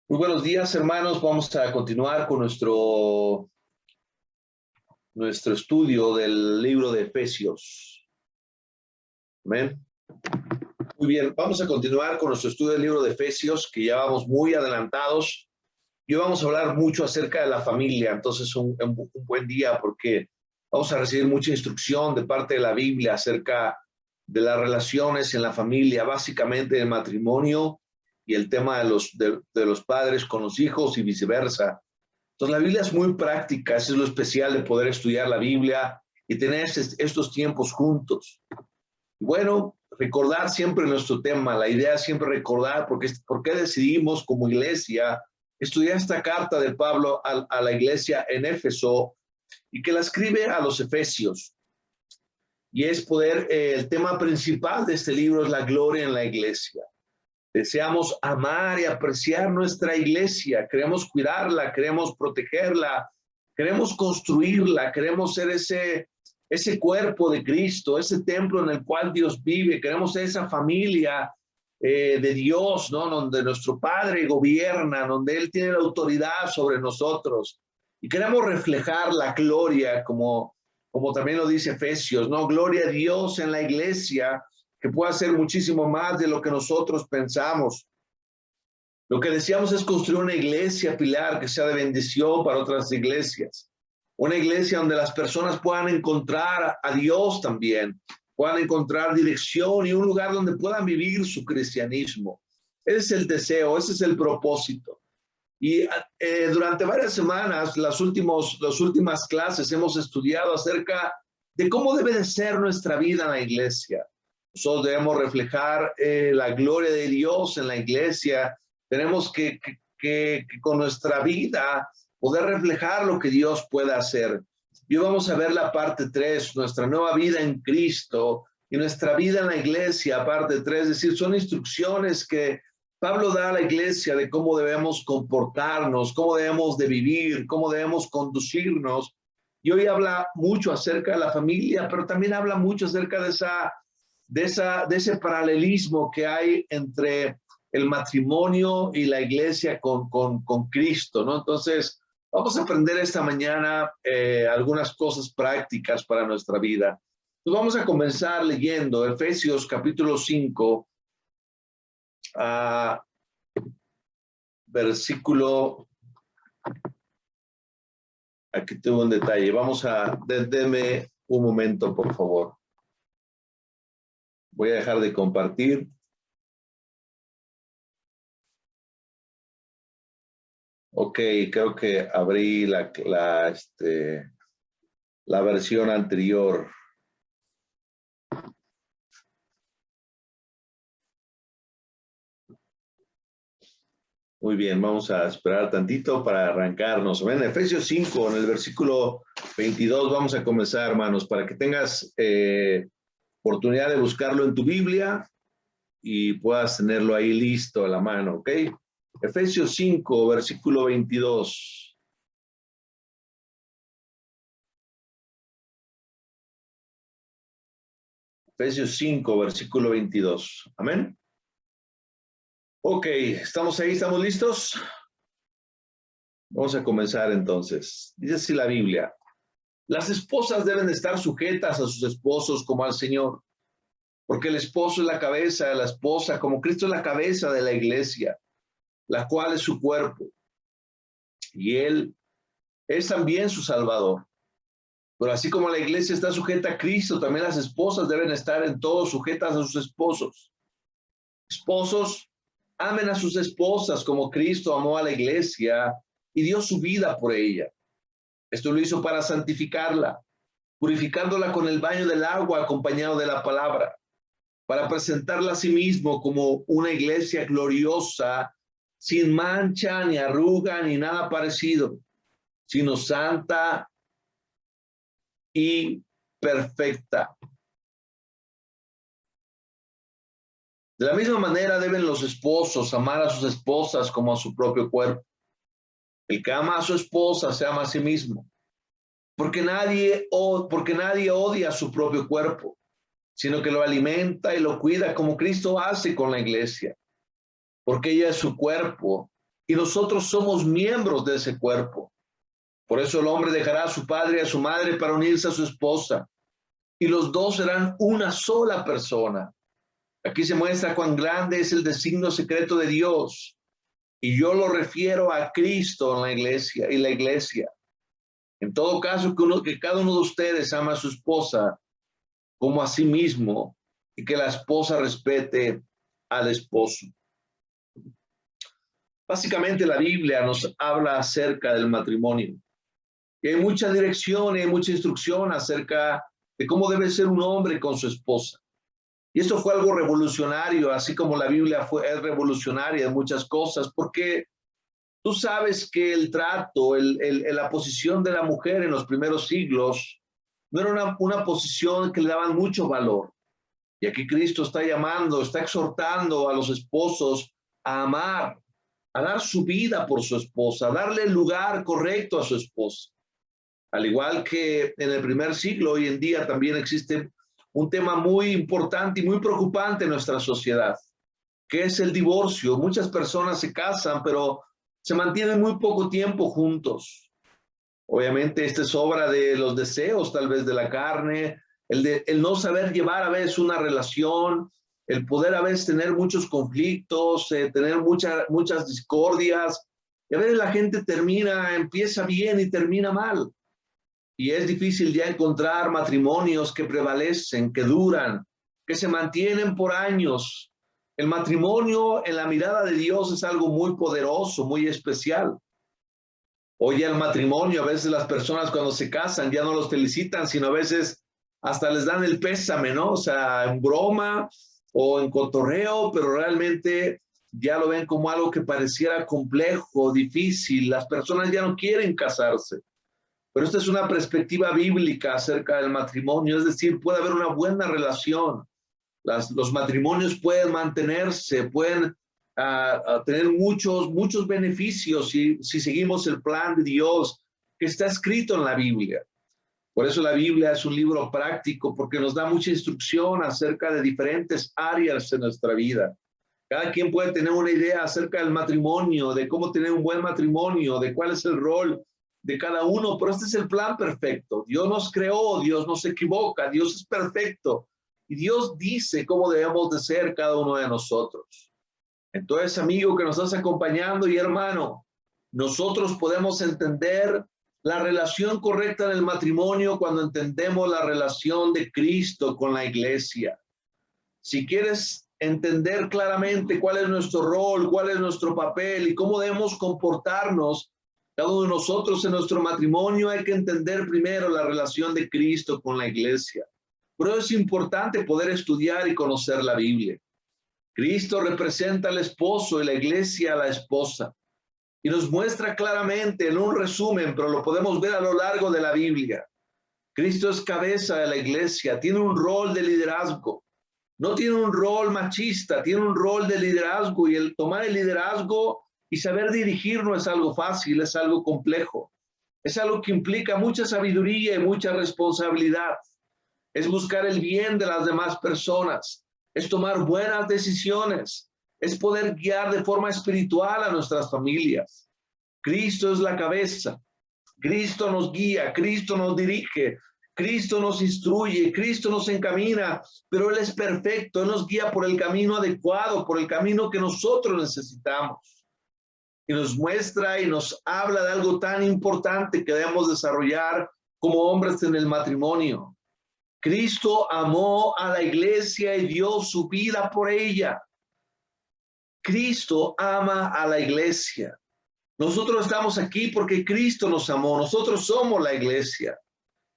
Muy buenos días, hermanos. Vamos a continuar con nuestro estudio del libro de Efesios. Amén. Muy bien, vamos a continuar con nuestro estudio del libro de Efesios, que ya vamos muy adelantados. Y hoy vamos a hablar mucho acerca de la familia. Entonces, un buen día porque vamos a recibir mucha instrucción de parte de la Biblia acerca de las relaciones en la familia, básicamente el matrimonio y el tema de los padres con los hijos y viceversa. Entonces, la Biblia es muy práctica, eso es lo especial de poder estudiar la Biblia y tener estos tiempos juntos. Y bueno, recordar siempre nuestro tema, la idea es siempre recordar por qué decidimos como iglesia estudiar esta carta de Pablo a la iglesia en Éfeso y que la escribe a los efesios. Y es el tema principal de este libro es la gloria en la iglesia. Deseamos amar y apreciar nuestra iglesia, queremos cuidarla, queremos protegerla, queremos construirla, queremos ser ese cuerpo de Cristo, ese templo en el cual Dios vive, queremos ser esa familia de Dios, ¿no? Donde nuestro Padre gobierna, donde Él tiene la autoridad sobre nosotros. Y queremos reflejar la gloria, como también lo dice Efesios, ¿no? Gloria a Dios en la iglesia, que pueda hacer muchísimo más de lo que nosotros pensamos. Lo que deseamos es construir una iglesia pilar que sea de bendición para otras iglesias. Una iglesia donde las personas puedan encontrar a Dios también, puedan encontrar dirección y un lugar donde puedan vivir su cristianismo. Ese es el deseo, ese es el propósito. Y durante varias semanas, las últimas clases, hemos estudiado acerca de cómo debe de ser nuestra vida en la iglesia. Nosotros debemos reflejar la gloria de Dios en la iglesia. Tenemos que con nuestra vida poder reflejar lo que Dios puede hacer. Y hoy vamos a ver la parte 3, nuestra nueva vida en Cristo y nuestra vida en la iglesia, parte 3, es decir, son instrucciones que Pablo da a la iglesia de cómo debemos comportarnos, cómo debemos de vivir, cómo debemos conducirnos. Y hoy habla mucho acerca de la familia, pero también habla mucho acerca de ese paralelismo que hay entre el matrimonio y la iglesia con Cristo, ¿no? Entonces, vamos a aprender esta mañana algunas cosas prácticas para nuestra vida. Entonces, vamos a comenzar leyendo Efesios capítulo 5, versículo, aquí tengo un detalle, denme un momento, por favor. Voy a dejar de compartir. Ok, creo que abrí la versión anterior. Muy bien, vamos a esperar tantito para arrancarnos. En Efesios 5, en el versículo 22, vamos a comenzar, hermanos, para que tengas oportunidad de buscarlo en tu Biblia y puedas tenerlo ahí listo a la mano, ¿ok? Efesios 5, versículo 22. Efesios 5, versículo 22. Amén. Ok, ¿estamos ahí? ¿Estamos listos? Vamos a comenzar entonces. Dice así la Biblia: las esposas deben estar sujetas a sus esposos como al Señor, porque el esposo es la cabeza de la esposa, como Cristo es la cabeza de la iglesia, la cual es su cuerpo, y Él es también su Salvador. Pero así como la iglesia está sujeta a Cristo, también las esposas deben estar en todo sujetas a sus esposos. Esposos, amen a sus esposas como Cristo amó a la iglesia y dio su vida por ella. Esto lo hizo para santificarla, purificándola con el baño del agua acompañado de la palabra, para presentarla a sí mismo como una iglesia gloriosa, sin mancha, ni arruga, ni nada parecido, sino santa y perfecta. De la misma manera deben los esposos amar a sus esposas como a su propio cuerpo. El que ama a su esposa se ama a sí mismo, porque nadie odia su propio cuerpo, sino que lo alimenta y lo cuida como Cristo hace con la iglesia, porque ella es su cuerpo y nosotros somos miembros de ese cuerpo. Por eso el hombre dejará a su padre y a su madre para unirse a su esposa, y los dos serán una sola persona. Aquí se muestra cuán grande es el designio secreto de Dios, y yo lo refiero a Cristo en la iglesia y la iglesia. En todo caso, que cada uno de ustedes ama a su esposa como a sí mismo, y que la esposa respete al esposo. Básicamente la Biblia nos habla acerca del matrimonio. Y hay mucha dirección y hay mucha instrucción acerca de cómo debe ser un hombre con su esposa. Y esto fue algo revolucionario, así como la Biblia es revolucionaria en muchas cosas, porque tú sabes que el trato, la posición de la mujer en los primeros siglos no era una posición que le daban mucho valor. Y aquí Cristo está llamando, está exhortando a los esposos a amar, a dar su vida por su esposa, a darle el lugar correcto a su esposa. Al igual que en el primer siglo, hoy en día también existe un tema muy importante y muy preocupante en nuestra sociedad, que es el divorcio. Muchas personas se casan, pero se mantienen muy poco tiempo juntos. Obviamente, esta es obra de los deseos, tal vez de la carne, el no saber llevar a veces una relación, el poder a veces tener muchos conflictos, tener muchas discordias. Y a veces la gente empieza bien y termina mal. Y es difícil ya encontrar matrimonios que prevalecen, que duran, que se mantienen por años. El matrimonio en la mirada de Dios es algo muy poderoso, muy especial. Hoy el matrimonio, a veces las personas cuando se casan ya no los felicitan, sino a veces hasta les dan el pésame, ¿no? O sea, en broma o en cotorreo, pero realmente ya lo ven como algo que pareciera complejo, difícil. Las personas ya no quieren casarse. Pero esta es una perspectiva bíblica acerca del matrimonio, es decir, puede haber una buena relación. Los matrimonios pueden mantenerse, pueden tener muchos beneficios si seguimos el plan de Dios que está escrito en la Biblia. Por eso la Biblia es un libro práctico, porque nos da mucha instrucción acerca de diferentes áreas de nuestra vida. Cada quien puede tener una idea acerca del matrimonio, de cómo tener un buen matrimonio, de cuál es el rol de cada uno, pero este es el plan perfecto. Dios nos creó, Dios no se equivoca, Dios es perfecto. Y Dios dice cómo debemos de ser cada uno de nosotros. Entonces, amigo que nos estás acompañando y hermano, nosotros podemos entender la relación correcta en el matrimonio cuando entendemos la relación de Cristo con la iglesia. Si quieres entender claramente cuál es nuestro rol, cuál es nuestro papel y cómo debemos comportarnos cada uno de nosotros en nuestro matrimonio, hay que entender primero la relación de Cristo con la iglesia. Pero es importante poder estudiar y conocer la Biblia. Cristo representa al esposo y la iglesia a la esposa. Y nos muestra claramente en un resumen, pero lo podemos ver a lo largo de la Biblia. Cristo es cabeza de la iglesia, tiene un rol de liderazgo. No tiene un rol machista, tiene un rol de liderazgo, y el tomar el liderazgo y saber dirigir no es algo fácil, es algo complejo. Es algo que implica mucha sabiduría y mucha responsabilidad. Es buscar el bien de las demás personas, es tomar buenas decisiones, es poder guiar de forma espiritual a nuestras familias. Cristo es la cabeza, Cristo nos guía, Cristo nos dirige, Cristo nos instruye, Cristo nos encamina, pero Él es perfecto, Él nos guía por el camino adecuado, por el camino que nosotros necesitamos. Y nos muestra y nos habla de algo tan importante que debemos desarrollar como hombres en el matrimonio. Cristo amó a la iglesia y dio su vida por ella. Cristo ama a la iglesia. Nosotros estamos aquí porque Cristo nos amó. Nosotros somos la iglesia.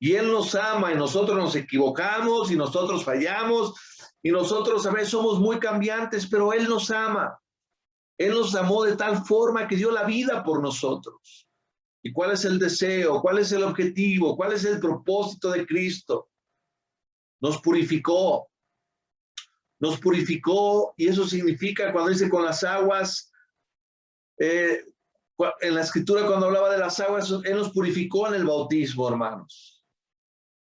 Y Él nos ama y nosotros nos equivocamos y nosotros fallamos y nosotros a veces somos muy cambiantes, pero Él nos ama. Él nos amó de tal forma que dio la vida por nosotros. ¿Y cuál es el deseo? ¿Cuál es el objetivo? ¿Cuál es el propósito de Cristo? Nos purificó. Nos purificó, y eso significa cuando dice con las aguas, en la escritura cuando hablaba de las aguas, Él nos purificó en el bautismo, hermanos,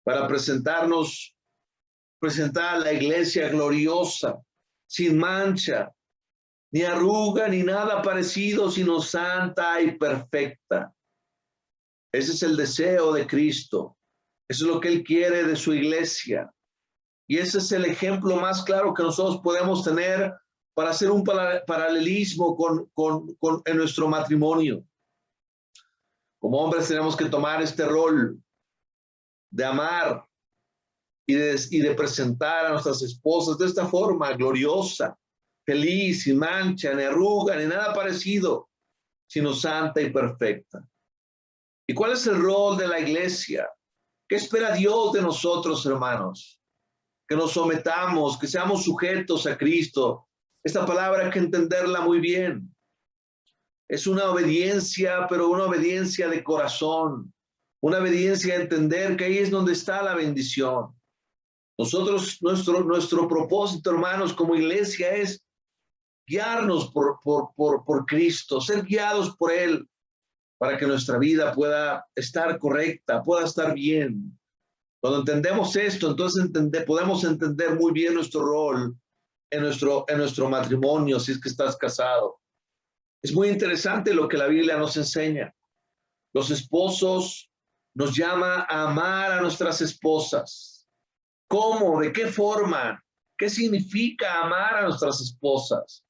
para presentar a la iglesia gloriosa, sin mancha, ni arruga, ni nada parecido, sino santa y perfecta. Ese es el deseo de Cristo. Eso es lo que Él quiere de su iglesia. Y ese es el ejemplo más claro que nosotros podemos tener para hacer un paralelismo en nuestro matrimonio. Como hombres tenemos que tomar este rol de amar y de presentar a nuestras esposas de esta forma gloriosa, feliz, sin mancha, ni arruga, ni nada parecido, sino santa y perfecta. ¿Y cuál es el rol de la iglesia? ¿Qué espera Dios de nosotros, hermanos? Que nos sometamos, que seamos sujetos a Cristo. Esta palabra hay que entenderla muy bien. Es una obediencia, pero una obediencia de corazón. Una obediencia a entender que ahí es donde está la bendición. Nosotros, nuestro propósito, hermanos, como iglesia es guiarnos por Cristo, ser guiados por Él, para que nuestra vida pueda estar correcta, pueda estar bien. Cuando entendemos esto, entonces podemos entender muy bien nuestro rol en nuestro matrimonio, si es que estás casado. Es muy interesante lo que la Biblia nos enseña. Los esposos nos llama a amar a nuestras esposas. ¿Cómo? ¿De qué forma? ¿Qué significa amar a nuestras esposas?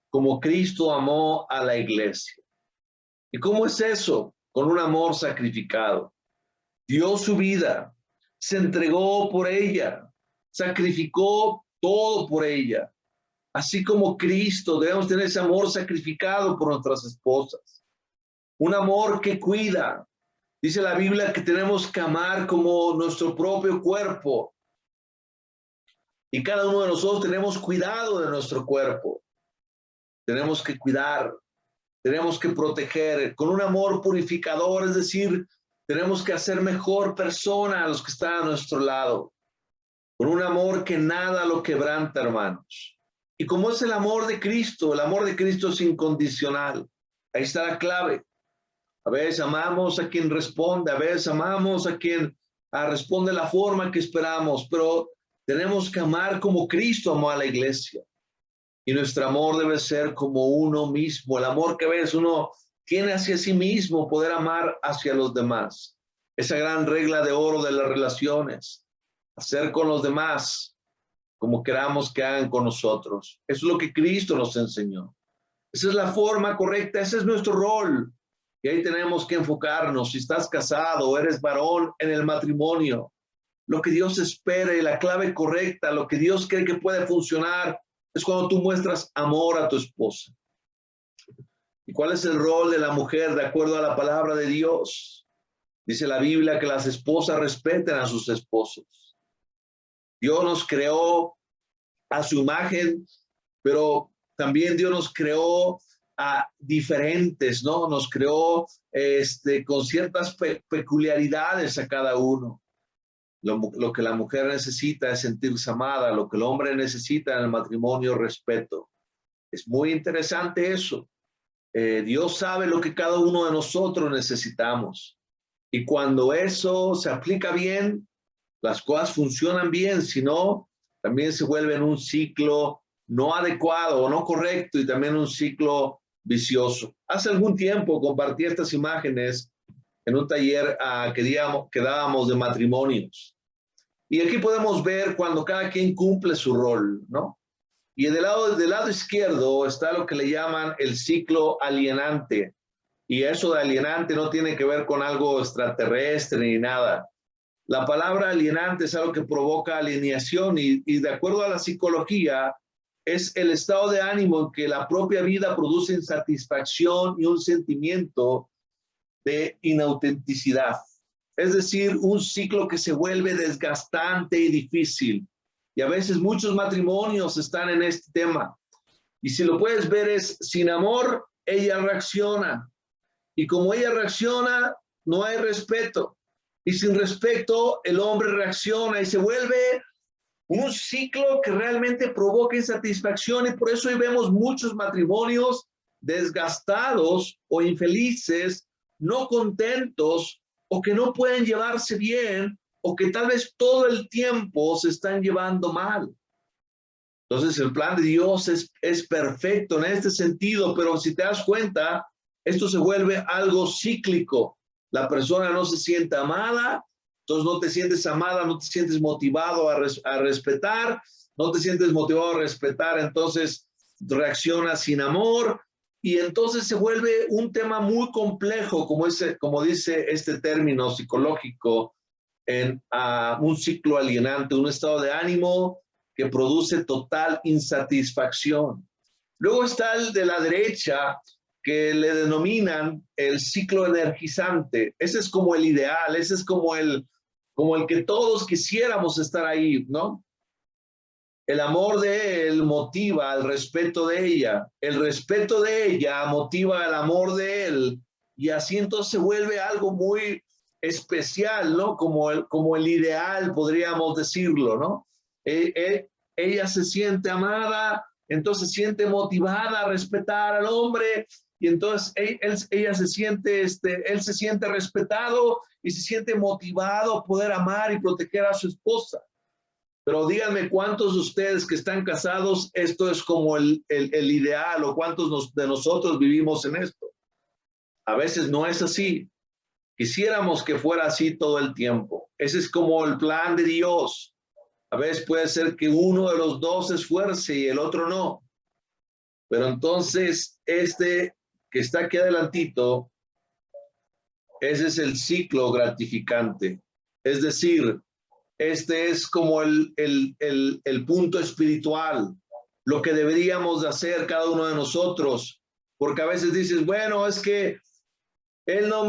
Como Cristo amó a la iglesia. ¿Y cómo es eso? Con un amor sacrificado. Dio su vida, se entregó por ella, sacrificó todo por ella. Así como Cristo, debemos tener ese amor sacrificado por nuestras esposas. Un amor que cuida. Dice la Biblia que tenemos que amar como nuestro propio cuerpo. Y cada uno de nosotros tenemos cuidado de nuestro cuerpo. Tenemos que cuidar, tenemos que proteger con un amor purificador, es decir, tenemos que hacer mejor persona a los que están a nuestro lado, con un amor que nada lo quebranta, hermanos. Y como es el amor de Cristo es incondicional. Ahí está la clave. A veces amamos a quien responde, a veces amamos a quien responde la forma que esperamos, pero tenemos que amar como Cristo amó a la iglesia. Y nuestro amor debe ser como uno mismo, el amor que a veces uno tiene hacia sí mismo, poder amar hacia los demás. Esa gran regla de oro de las relaciones, hacer con los demás como queramos que hagan con nosotros. Eso es lo que Cristo nos enseñó. Esa es la forma correcta, ese es nuestro rol. Y ahí tenemos que enfocarnos. Si estás casado o eres varón en el matrimonio, lo que Dios espera y la clave correcta, lo que Dios cree que puede funcionar, es cuando tú muestras amor a tu esposa. ¿Y cuál es el rol de la mujer de acuerdo a la palabra de Dios? Dice la Biblia que las esposas respeten a sus esposos. Dios nos creó a su imagen, pero también Dios nos creó a diferentes, ¿no? Nos creó con ciertas peculiaridades a cada uno. Lo que la mujer necesita es sentirse amada, lo que el hombre necesita en el matrimonio, respeto. Es muy interesante eso. Dios sabe lo que cada uno de nosotros necesitamos. Y cuando eso se aplica bien, las cosas funcionan bien, si no, también se vuelve en un ciclo no adecuado o no correcto y también un ciclo vicioso. Hace algún tiempo compartí estas imágenes en un taller que dábamos de matrimonios. Y aquí podemos ver cuando cada quien cumple su rol, ¿no? Y del lado izquierdo está lo que le llaman el ciclo alienante. Y eso de alienante no tiene que ver con algo extraterrestre ni nada. La palabra alienante es algo que provoca alienación y de acuerdo a la psicología es el estado de ánimo en que la propia vida produce insatisfacción y un sentimiento de inautenticidad. Es decir, un ciclo que se vuelve desgastante y difícil. Y a veces muchos matrimonios están en este tema. Y si lo puedes ver es, sin amor, ella reacciona. Y como ella reacciona, no hay respeto. Y sin respeto, el hombre reacciona y se vuelve un ciclo que realmente provoca insatisfacción. Y por eso hoy vemos muchos matrimonios desgastados o infelices, no contentos, o que no pueden llevarse bien, o que tal vez todo el tiempo se están llevando mal. Entonces el plan de Dios es perfecto en este sentido, pero si te das cuenta, esto se vuelve algo cíclico. La persona no se siente amada, entonces no te sientes amada, no te sientes motivado a respetar, no te sientes motivado a respetar, entonces reaccionas sin amor, y entonces se vuelve un tema muy complejo, como dice este término psicológico, en un ciclo alienante, un estado de ánimo que produce total insatisfacción. Luego está el de la derecha, que le denominan el ciclo energizante. Ese es como el ideal, ese es como el que todos quisiéramos estar ahí, ¿no? El amor de él motiva el respeto de ella, el respeto de ella motiva el amor de él, y así entonces se vuelve algo muy especial, ¿no? Como el ideal, podríamos decirlo, ¿no? Ella se siente amada, entonces se siente motivada a respetar al hombre, y entonces ella se siente, él se siente respetado y se siente motivado a poder amar y proteger a su esposa. Pero díganme cuántos de ustedes que están casados, esto es como el ideal, o cuántos de nosotros vivimos en esto. A veces no es así. Quisiéramos que fuera así todo el tiempo. Ese es como el plan de Dios. A veces puede ser que uno de los dos se esfuerce y el otro no. Pero entonces este que está aquí adelantito, ese es el ciclo gratificante. Es decir, este es como el punto espiritual, lo que deberíamos de hacer cada uno de nosotros, porque a veces dices, bueno, es que él no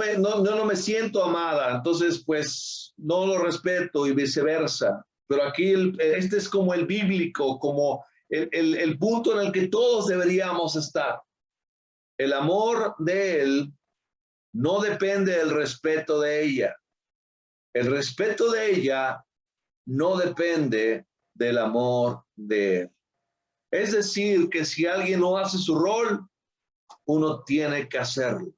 me siento amada, entonces pues no lo respeto y viceversa. Pero aquí este es como el bíblico, como el punto en el que todos deberíamos estar. El amor de él no depende del respeto de ella. El respeto de ella no depende del amor de él. Es decir, que si alguien no hace su rol, uno tiene que hacerlo.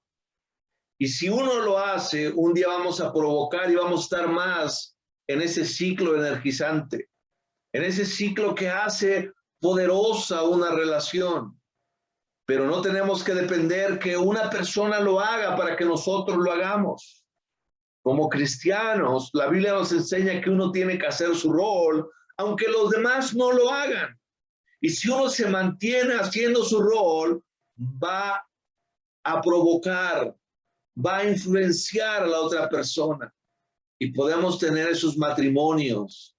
Y si uno lo hace, un día vamos a provocar y vamos a estar más en ese ciclo energizante, en ese ciclo que hace poderosa una relación. Pero no tenemos que depender que una persona lo haga para que nosotros lo hagamos. Como cristianos, la Biblia nos enseña que uno tiene que hacer su rol, aunque los demás no lo hagan. Y si uno se mantiene haciendo su rol, va a provocar, va a influenciar a la otra persona. Y podemos tener esos matrimonios,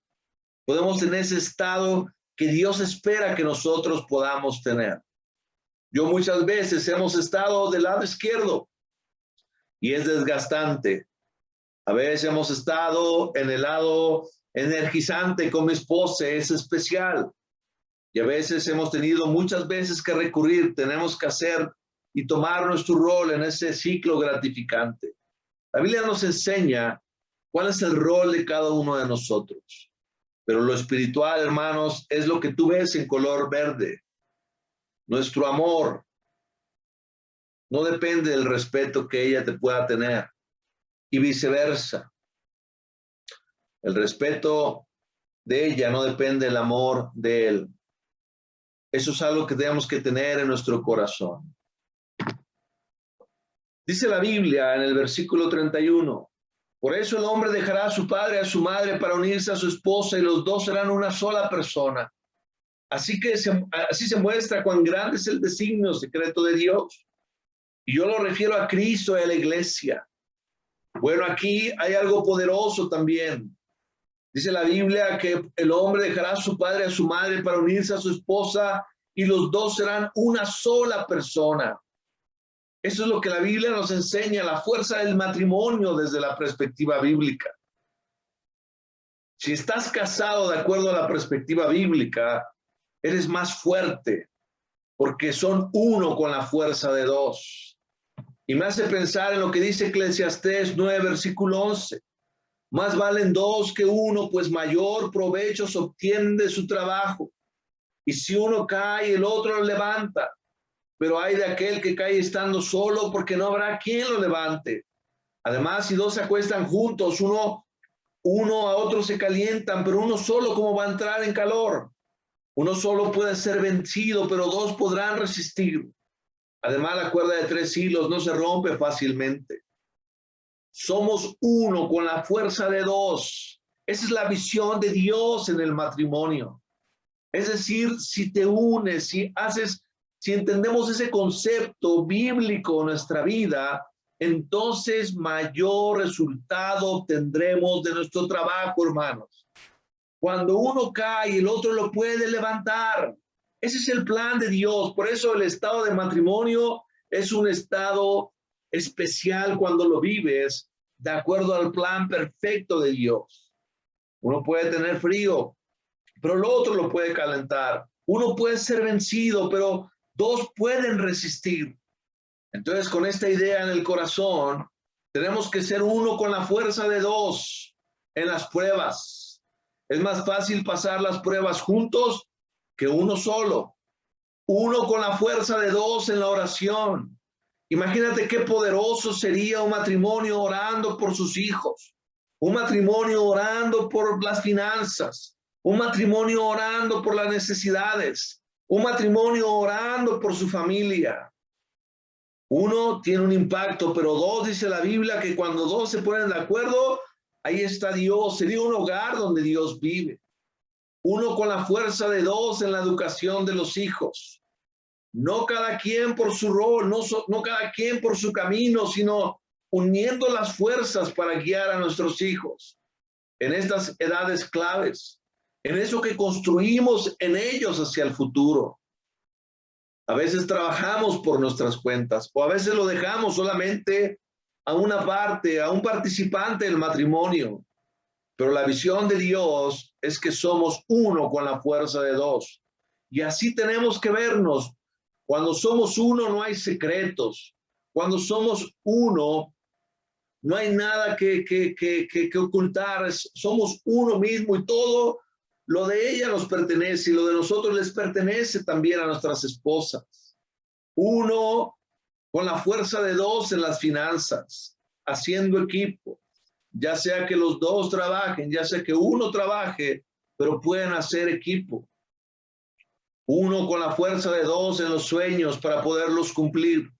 podemos tener ese estado que Dios espera que nosotros podamos tener. Yo muchas veces hemos estado del lado izquierdo y es desgastante. A veces hemos estado en el lado energizante con mi esposa, es especial. Y a veces hemos tenido muchas veces que recurrir, tenemos que hacer y tomar nuestro rol en ese ciclo gratificante. La Biblia nos enseña cuál es el rol de cada uno de nosotros. Pero lo espiritual, hermanos, es lo que tú ves en color verde. Nuestro amor no depende del respeto que ella te pueda tener, y viceversa. El respeto de ella no depende del amor de él. Eso es algo que tenemos que tener en nuestro corazón. Dice la Biblia en el versículo 31, por eso el hombre dejará a su padre y a su madre para unirse a su esposa, y los dos serán una sola persona. Así se muestra cuán grande es el designio secreto de Dios. Y yo lo refiero a Cristo y a la iglesia. Bueno, aquí hay algo poderoso también. Dice la Biblia que el hombre dejará a su padre y a su madre para unirse a su esposa, y los dos serán una sola persona. Eso es lo que la Biblia nos enseña, la fuerza del matrimonio desde la perspectiva bíblica. Si estás casado de acuerdo a la perspectiva bíblica, eres más fuerte, porque son uno con la fuerza de dos. Y me hace pensar en lo que dice Eclesiastés 9, versículo 11. Más valen dos que uno, pues mayor provecho se obtiene de su trabajo. Y si uno cae, el otro lo levanta. Pero hay de aquel que cae estando solo, porque no habrá quien lo levante. Además, si dos se acuestan juntos, uno a otro se calientan, pero uno solo, ¿cómo va a entrar en calor? Uno solo puede ser vencido, pero dos podrán resistir. Además, la cuerda de 3 hilos no se rompe fácilmente. Somos uno con la fuerza de dos. Esa es la visión de Dios en el matrimonio. Es decir, si te unes, si entendemos ese concepto bíblico en nuestra vida, entonces mayor resultado obtendremos de nuestro trabajo, hermanos. Cuando uno cae, el otro lo puede levantar. Ese es el plan de Dios. Por eso el estado de matrimonio es un estado especial cuando lo vives de acuerdo al plan perfecto de Dios. Uno puede tener frío, pero el otro lo puede calentar. Uno puede ser vencido, pero dos pueden resistir. Entonces, con esta idea en el corazón, tenemos que ser uno con la fuerza de dos en las pruebas. Es más fácil pasar las pruebas juntos que uno solo. Uno con la fuerza de dos en la oración. Imagínate qué poderoso sería un matrimonio orando por sus hijos, un matrimonio orando por las finanzas, un matrimonio orando por las necesidades, un matrimonio orando por su familia. Uno tiene un impacto, pero dos, dice la Biblia, que cuando dos se ponen de acuerdo, ahí está Dios. Sería un hogar donde Dios vive. Uno con la fuerza de dos en la educación de los hijos. No cada quien por su rol, no cada quien por su camino, sino uniendo las fuerzas para guiar a nuestros hijos en estas edades claves, en eso que construimos en ellos hacia el futuro. A veces trabajamos por nuestras cuentas o a veces lo dejamos solamente a una parte, a un participante del matrimonio. Pero la visión de Dios es que somos uno con la fuerza de dos. Y así tenemos que vernos. Cuando somos uno no hay secretos. Cuando somos uno no hay nada que ocultar. Somos uno mismo y todo lo de ella nos pertenece y lo de nosotros les pertenece también a nuestras esposas. Uno con la fuerza de dos en las finanzas, haciendo equipo. Ya sea que los dos trabajen, ya sea que uno trabaje, pero pueden hacer equipo. Uno con la fuerza de dos en los sueños para poderlos cumplir.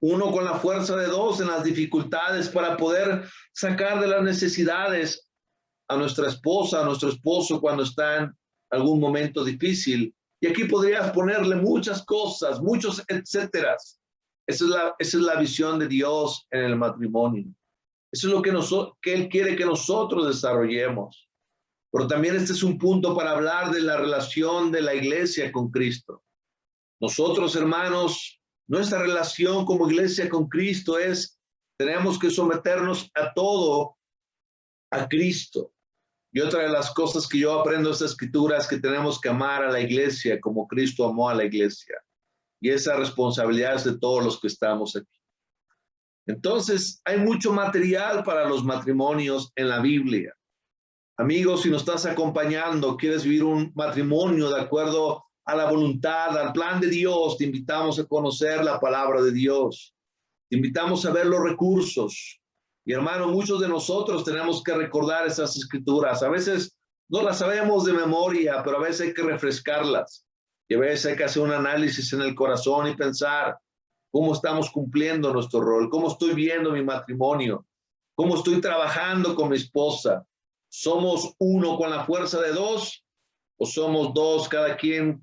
Uno con la fuerza de dos en las dificultades para poder sacar de las necesidades a nuestra esposa, a nuestro esposo cuando está en algún momento difícil. Y aquí podrías ponerle muchas cosas, muchos etcéteras. Esa es la visión de Dios en el matrimonio. Eso es lo que Él quiere que nosotros desarrollemos. Pero también este es un punto para hablar de la relación de la iglesia con Cristo. Nosotros, hermanos, nuestra relación como iglesia con Cristo tenemos que someternos a todo a Cristo. Y otra de las cosas que yo aprendo de esta escritura es que tenemos que amar a la iglesia como Cristo amó a la iglesia. Y esa responsabilidad es de todos los que estamos aquí. Entonces, hay mucho material para los matrimonios en la Biblia. Amigos, si nos estás acompañando, quieres vivir un matrimonio de acuerdo a la voluntad, al plan de Dios, te invitamos a conocer la palabra de Dios. Te invitamos a ver los recursos. Y hermano, muchos de nosotros tenemos que recordar esas escrituras. A veces no las sabemos de memoria, pero a veces hay que refrescarlas. Y a veces hay que hacer un análisis en el corazón y pensar cómo estamos cumpliendo nuestro rol, cómo estoy viendo mi matrimonio, cómo estoy trabajando con mi esposa. ¿Somos uno con la fuerza de dos o somos dos, cada quien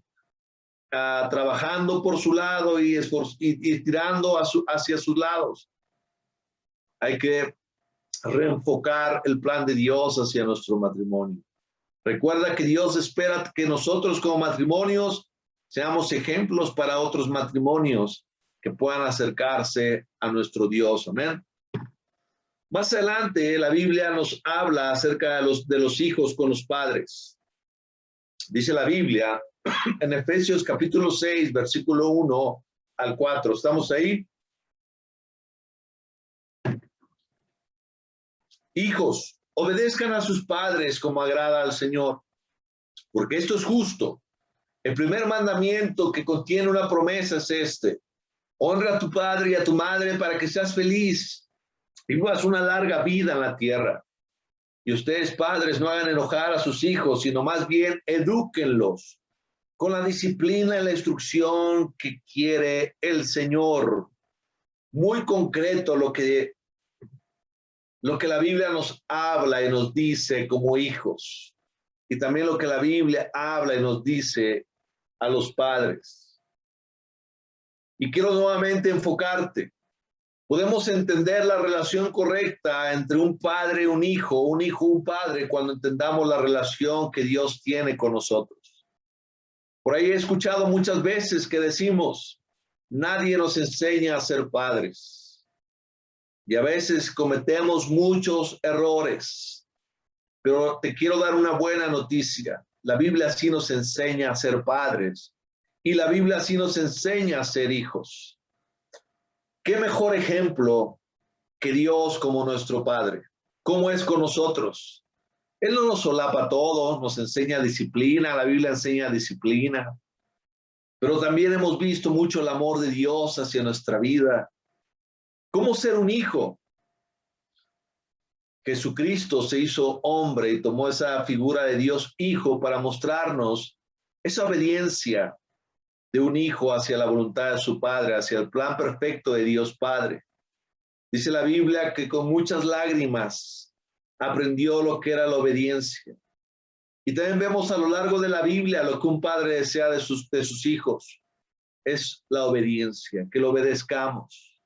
trabajando por su lado y tirando hacia sus lados? Hay que reenfocar el plan de Dios hacia nuestro matrimonio. Recuerda que Dios espera que nosotros como matrimonios seamos ejemplos para otros matrimonios que puedan acercarse a nuestro Dios. Amén. Más adelante, la Biblia nos habla acerca de los hijos con los padres. Dice la Biblia en Efesios capítulo 6, versículo 1 al 4. ¿Estamos ahí? Hijos, obedezcan a sus padres como agrada al Señor, porque esto es justo. El primer mandamiento que contiene una promesa es este: honra a tu padre y a tu madre para que seas feliz y vivas una larga vida en la tierra. Y ustedes, padres, no hagan enojar a sus hijos, sino más bien edúquenlos con la disciplina y la instrucción que quiere el Señor. Muy concreto lo que la Biblia nos habla y nos dice como hijos. Y también lo que la Biblia habla y nos dice a los padres. Y quiero nuevamente enfocarte. Podemos entender la relación correcta entre un padre y un hijo, un padre, cuando entendamos la relación que Dios tiene con nosotros. Por ahí he escuchado muchas veces que decimos, nadie nos enseña a ser padres. Y a veces cometemos muchos errores. Pero te quiero dar una buena noticia. La Biblia sí nos enseña a ser padres. Y la Biblia sí nos enseña a ser hijos. ¿Qué mejor ejemplo que Dios como nuestro Padre? ¿Cómo es con nosotros? Él no nos solapa todo, nos enseña disciplina, la Biblia enseña disciplina, pero también hemos visto mucho el amor de Dios hacia nuestra vida. ¿Cómo ser un hijo? Jesucristo se hizo hombre y tomó esa figura de Dios hijo para mostrarnos esa obediencia de un hijo hacia la voluntad de su Padre, hacia el plan perfecto de Dios Padre. Dice la Biblia que con muchas lágrimas aprendió lo que era la obediencia. Y también vemos a lo largo de la Biblia lo que un padre desea de sus hijos. Es la obediencia, que lo obedezcamos.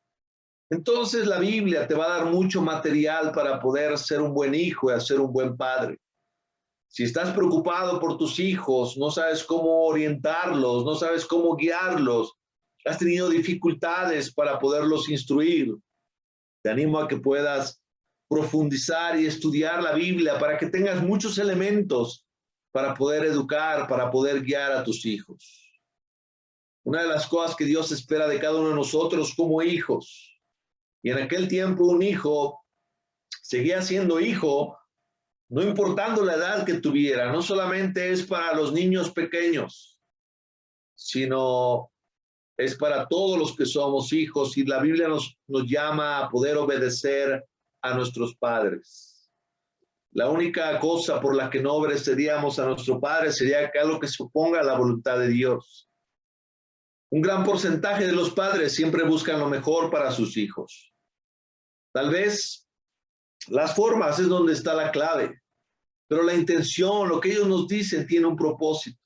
Entonces la Biblia te va a dar mucho material para poder ser un buen hijo y ser un buen padre. Si estás preocupado por tus hijos, no sabes cómo orientarlos, no sabes cómo guiarlos, has tenido dificultades para poderlos instruir, te animo a que puedas profundizar y estudiar la Biblia para que tengas muchos elementos para poder educar, para poder guiar a tus hijos. Una de las cosas que Dios espera de cada uno de nosotros como hijos, y en aquel tiempo un hijo seguía siendo hijo, no importando la edad que tuviera, no solamente es para los niños pequeños, sino es para todos los que somos hijos, y la Biblia nos llama a poder obedecer a nuestros padres. La única cosa por la que no obedeceríamos a nuestro padre sería que algo que se oponga a la voluntad de Dios. Un gran porcentaje de los padres siempre buscan lo mejor para sus hijos. Tal vez las formas es donde está la clave, pero la intención, lo que ellos nos dicen, tiene un propósito.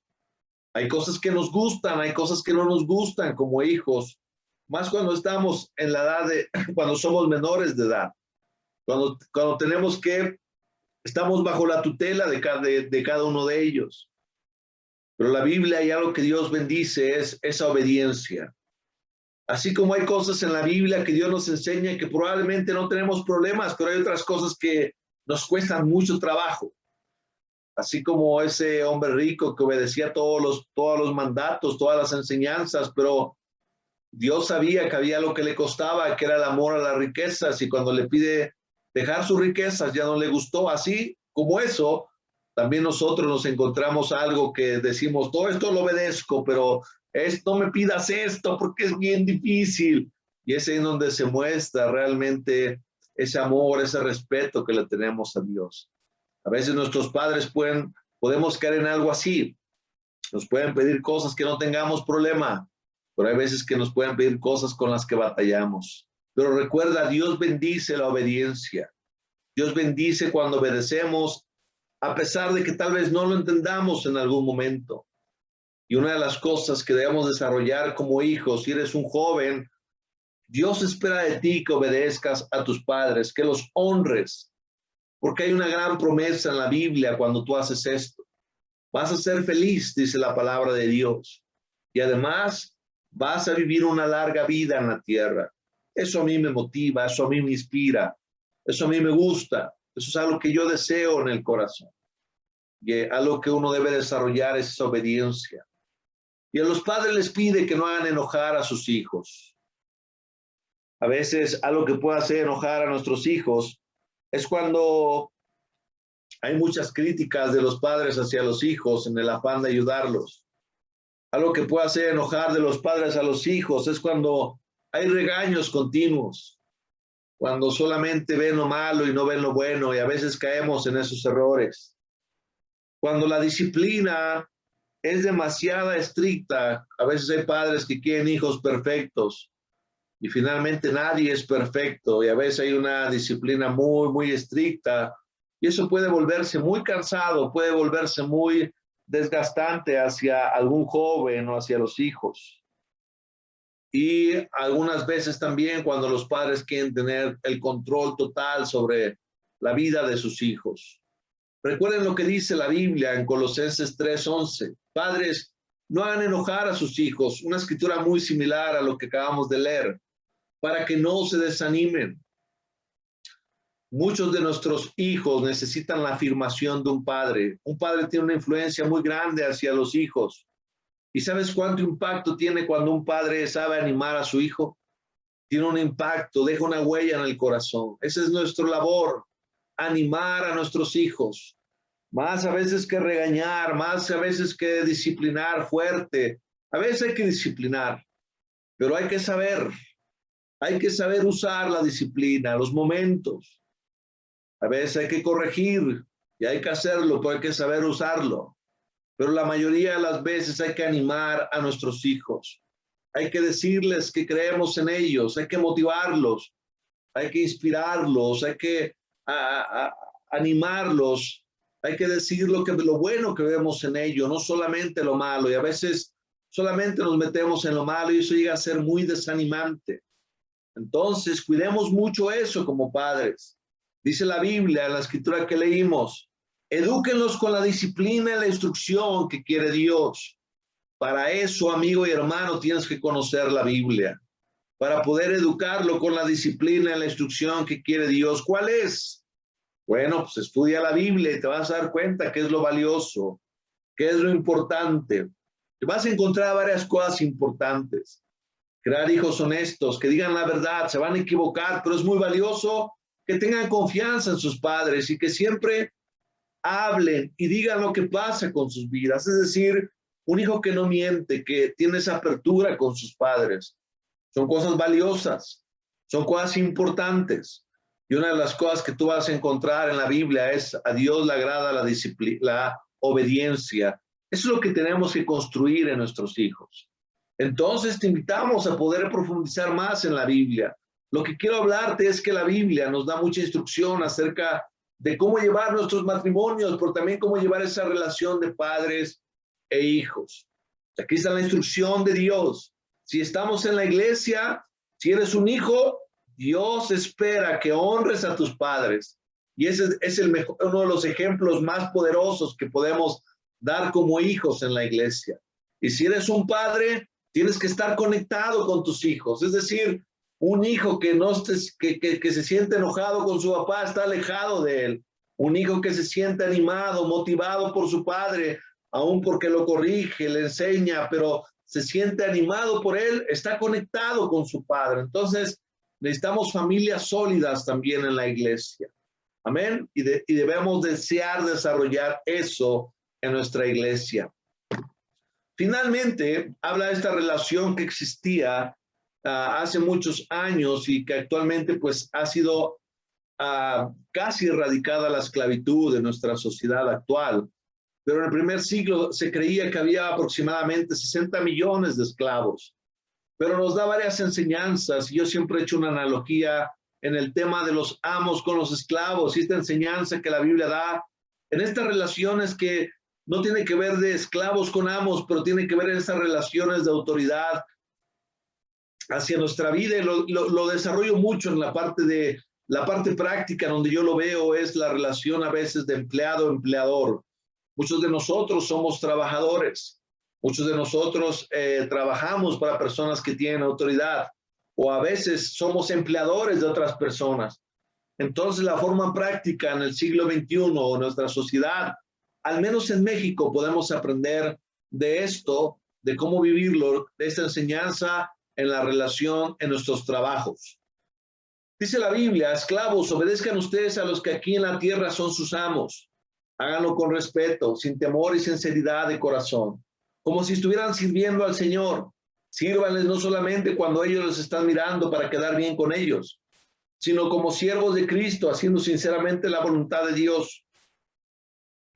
Hay cosas que nos gustan, hay cosas que no nos gustan como hijos, más cuando estamos en la edad de, cuando somos menores de edad, cuando tenemos que, estamos bajo la tutela de cada uno de ellos. Pero la Biblia y algo que Dios bendice es esa obediencia. Así como hay cosas en la Biblia que Dios nos enseña que probablemente no tenemos problemas, pero hay otras cosas que nos cuestan mucho trabajo. Así como ese hombre rico que obedecía todos los mandatos, todas las enseñanzas, pero Dios sabía que había lo que le costaba, que era el amor a las riquezas, y cuando le pide dejar sus riquezas ya no le gustó. Así como eso, también nosotros nos encontramos algo que decimos, todo esto lo obedezco, pero no me pidas esto porque es bien difícil. Y es en donde se muestra realmente ese amor, ese respeto que le tenemos a Dios. A veces nuestros padres podemos caer en algo así. Nos pueden pedir cosas que no tengamos problema, pero hay veces que nos pueden pedir cosas con las que batallamos. Pero recuerda, Dios bendice la obediencia. Dios bendice cuando obedecemos, a pesar de que tal vez no lo entendamos en algún momento. Y una de las cosas que debemos desarrollar como hijos, si eres un joven, Dios espera de ti que obedezcas a tus padres, que los honres, porque hay una gran promesa en la Biblia cuando tú haces esto. Vas a ser feliz, dice la palabra de Dios. Y además vas a vivir una larga vida en la tierra. Eso a mí me motiva, eso a mí me inspira, eso a mí me gusta. Eso es algo que yo deseo en el corazón. Y algo que uno debe desarrollar es esa obediencia. Y a los padres les pide que no hagan enojar a sus hijos. A veces algo que puede hacer enojar a nuestros hijos es cuando hay muchas críticas de los padres hacia los hijos en el afán de ayudarlos. Algo que puede hacer enojar de los padres a los hijos es cuando hay regaños continuos, cuando solamente ven lo malo y no ven lo bueno, y a veces caemos en esos errores. Cuando la disciplina es demasiado estricta. A veces hay padres que quieren hijos perfectos y finalmente nadie es perfecto, y a veces hay una disciplina muy, muy estricta, y eso puede volverse muy cansado, puede volverse muy desgastante hacia algún joven o hacia los hijos. Y algunas veces también cuando los padres quieren tener el control total sobre la vida de sus hijos. Recuerden lo que dice la Biblia en Colosenses 3:11. Padres, no hagan enojar a sus hijos, una escritura muy similar a lo que acabamos de leer, para que no se desanimen. Muchos de nuestros hijos necesitan la afirmación de un padre. Un padre tiene una influencia muy grande hacia los hijos. ¿Y sabes cuánto impacto tiene cuando un padre sabe animar a su hijo? Tiene un impacto, deja una huella en el corazón. Esa es nuestra labor, animar a nuestros hijos. Más a veces que regañar, más a veces que disciplinar fuerte. A veces hay que disciplinar, pero hay que saber usar la disciplina, los momentos. A veces hay que corregir y hay que hacerlo, pero hay que saber usarlo. Pero la mayoría de las veces hay que animar a nuestros hijos. Hay que decirles que creemos en ellos, hay que motivarlos, hay que inspirarlos, hay que animarlos, hay que decir lo bueno que vemos en ellos, no solamente lo malo. Y a veces solamente nos metemos en lo malo y eso llega a ser muy desanimante. Entonces, cuidemos mucho eso como padres. Dice la Biblia, en la escritura que leímos, edúquenlos con la disciplina y la instrucción que quiere Dios. Para eso, amigo y hermano, tienes que conocer la Biblia. Para poder educarlo con la disciplina y la instrucción que quiere Dios. ¿Cuál es? Bueno, pues estudia la Biblia y te vas a dar cuenta qué es lo valioso, qué es lo importante. Te vas a encontrar varias cosas importantes. Crear hijos honestos, que digan la verdad, se van a equivocar, pero es muy valioso que tengan confianza en sus padres y que siempre hablen y digan lo que pasa con sus vidas. Es decir, un hijo que no miente, que tiene esa apertura con sus padres. Son cosas valiosas, son cosas importantes. Y una de las cosas que tú vas a encontrar en la Biblia es a Dios le agrada la disciplina, la obediencia. Eso es lo que tenemos que construir en nuestros hijos. Entonces te invitamos a poder profundizar más en la Biblia. Lo que quiero hablarte es que la Biblia nos da mucha instrucción acerca de cómo llevar nuestros matrimonios, pero también cómo llevar esa relación de padres e hijos. Aquí está la instrucción de Dios. Si estamos en la iglesia, si eres un hijo, Dios espera que honres a tus padres. Y ese es uno de los ejemplos más poderosos que podemos dar como hijos en la iglesia. Y si eres un padre, tienes que estar conectado con tus hijos. Es decir, un hijo que se siente enojado con su papá está alejado de él. Un hijo que se siente animado, motivado por su padre, aún porque lo corrige, le enseña, pero se siente animado por él, está conectado con su padre. Entonces, necesitamos familias sólidas también en la iglesia. Amén. Y debemos desear desarrollar eso en nuestra iglesia. Finalmente, habla de esta relación que existía hace muchos años y que actualmente pues ha sido casi erradicada la esclavitud de nuestra sociedad actual. Pero en el primer siglo se creía que había aproximadamente 60 millones de esclavos. Pero nos da varias enseñanzas. Yo siempre he hecho una analogía en el tema de los amos con los esclavos y esta enseñanza que la Biblia da en estas relaciones que no tiene que ver de esclavos con amos, pero tiene que ver en estas relaciones de autoridad hacia nuestra vida. Y lo desarrollo mucho en la parte práctica, donde yo lo veo es la relación a veces de empleado-empleador. Muchos de nosotros somos trabajadores, muchos de nosotros trabajamos para personas que tienen autoridad o a veces somos empleadores de otras personas. Entonces la forma práctica en el siglo XXI o nuestra sociedad, al menos en México, podemos aprender de esto, de cómo vivirlo, de esta enseñanza en la relación en nuestros trabajos. Dice la Biblia, esclavos, obedezcan ustedes a los que aquí en la tierra son sus amos. Háganlo con respeto, sin temor y sinceridad de corazón, como si estuvieran sirviendo al Señor. Sírvanles no solamente cuando ellos los están mirando para quedar bien con ellos, sino como siervos de Cristo, haciendo sinceramente la voluntad de Dios.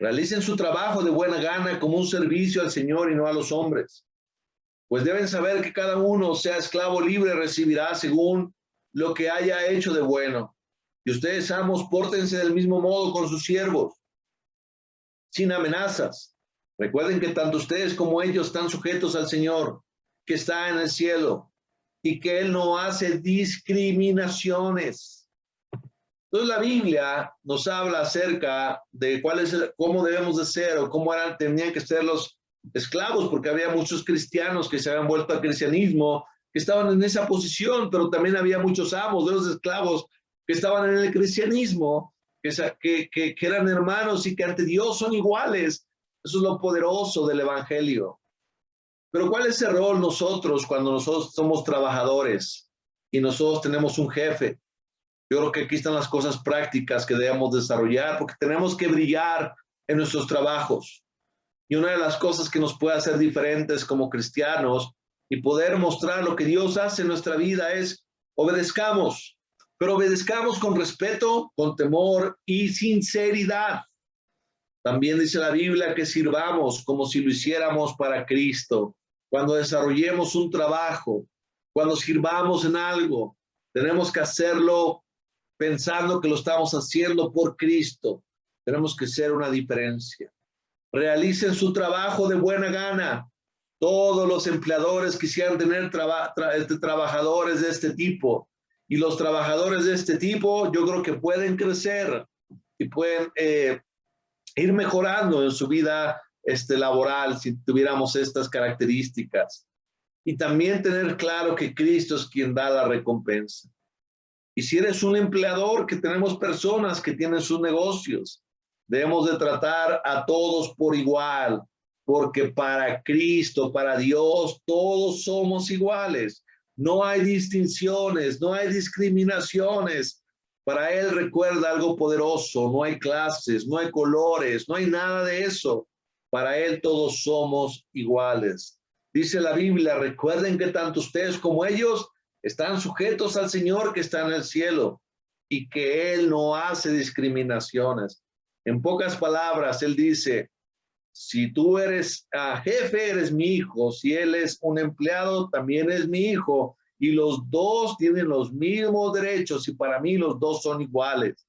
Realicen su trabajo de buena gana como un servicio al Señor y no a los hombres, pues deben saber que cada uno, sea esclavo libre, recibirá según lo que haya hecho de bueno. Y ustedes, amos, pórtense del mismo modo con sus siervos, sin amenazas. Recuerden que tanto ustedes como ellos están sujetos al Señor, que está en el cielo, y que Él no hace discriminaciones. Entonces la Biblia nos habla acerca de cómo debemos de ser o cómo tenían que ser los esclavos, porque había muchos cristianos que se habían vuelto al cristianismo, que estaban en esa posición, pero también había muchos amos de los esclavos que estaban en el cristianismo, que eran hermanos y que ante Dios son iguales. Eso es lo poderoso del evangelio. Pero ¿cuál es el rol nosotros cuando nosotros somos trabajadores y nosotros tenemos un jefe? Yo creo que aquí están las cosas prácticas que debemos desarrollar, porque tenemos que brillar en nuestros trabajos. Y una de las cosas que nos puede hacer diferentes como cristianos y poder mostrar lo que Dios hace en nuestra vida es obedezcamos, pero obedezcamos con respeto, con temor y sinceridad. También dice la Biblia que sirvamos como si lo hiciéramos para Cristo. Cuando desarrollemos un trabajo, cuando sirvamos en algo, tenemos que hacerlo pensando que lo estamos haciendo por Cristo. Tenemos que ser una diferencia. Realicen su trabajo de buena gana. Todos los empleadores quisieran tener trabajadores de este tipo. Y los trabajadores de este tipo, yo creo que pueden crecer y pueden ir mejorando en su vida laboral si tuviéramos estas características. Y también tener claro que Cristo es quien da la recompensa. Y si eres un empleador, que tenemos personas que tienen sus negocios, debemos de tratar a todos por igual, porque para Cristo, para Dios, todos somos iguales. No hay distinciones, no hay discriminaciones. Para Él, recuerda algo poderoso: no hay clases, no hay colores, no hay nada de eso. Para Él todos somos iguales. Dice la Biblia, recuerden que tanto ustedes como ellos están sujetos al Señor que está en el cielo y que Él no hace discriminaciones. En pocas palabras, Él dice, si tú eres jefe, eres mi hijo. Si él es un empleado, también es mi hijo. Y los dos tienen los mismos derechos y para mí los dos son iguales.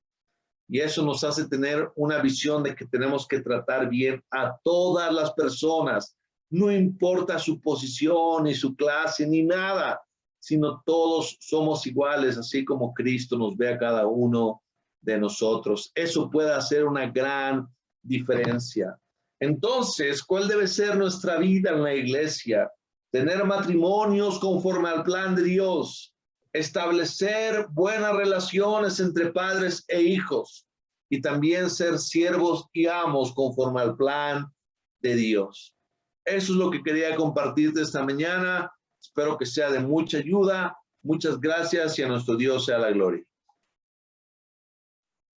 Y eso nos hace tener una visión de que tenemos que tratar bien a todas las personas. No importa su posición, ni su clase, ni nada, sino todos somos iguales, así como Cristo nos ve a cada uno de nosotros. Eso puede hacer una gran diferencia. Entonces, ¿cuál debe ser nuestra vida en la iglesia? Tener matrimonios conforme al plan de Dios, establecer buenas relaciones entre padres e hijos y también ser siervos y amos conforme al plan de Dios. Eso es lo que quería compartirte esta mañana. Espero que sea de mucha ayuda. Muchas gracias y a nuestro Dios sea la gloria.